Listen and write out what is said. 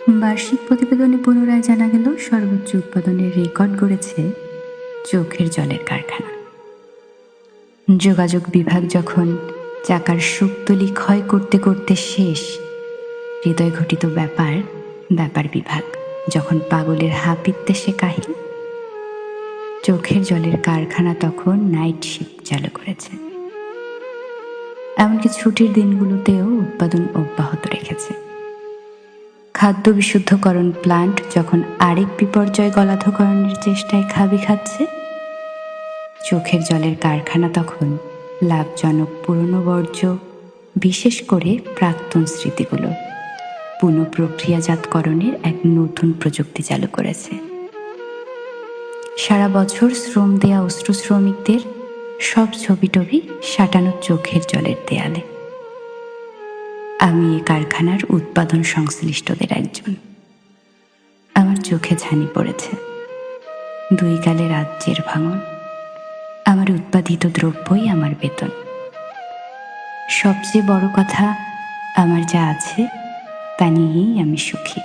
বার্ষিক প্রতিবেদনে পুনরায় জানা গেল, সর্বোচ্চ উৎপাদনের রেকর্ড গড়েছে চোখের জলের কারখানা। যোগাযোগ বিভাগ যখন চাকার সুক্তলি ক্ষয় করতে করতে শেষ, হৃদয় ঘটিত ব্যাপার বিভাগ যখন পাগলের হাপিত্যেসে কাহিল, চোখের জলের কারখানা তখন নাইট শিফট চালু করেছে। এমনকি ছুটির দিনগুলোতেও উৎপাদন অব্যাহত রেখেছে। খাদ্য বিশুদ্ধকরণ প্লান্ট যখন আরেক বিপর্যয় গলাধকরণের চেষ্টায় খাবি খাচ্ছে, চোখের জলের কারখানা তখন লাভজনক পুরনো বর্জ্য, বিশেষ করে প্রাক্তন স্মৃতিগুলো পুনঃপ্রক্রিয়াজাতকরণের এক নতুন প্রযুক্তি চালু করেছে। সারা বছর শ্রম দেয়া অশ্রু শ্রমিকদের সব ছবি সাঁটানো চোখের জলের দেয়ালে। আমি এ কারখানার উৎপাদন সংশ্লিষ্টদের একজন। আমার চোখে ছানি পড়েছে, দুই গালে রাজ্যের ভাঙন। আমার উৎপাদিত দ্রব্যই আমার বেতন। সবচেয়ে বড় কথা, আমার যা আছে তা নিয়েই আমি সুখী।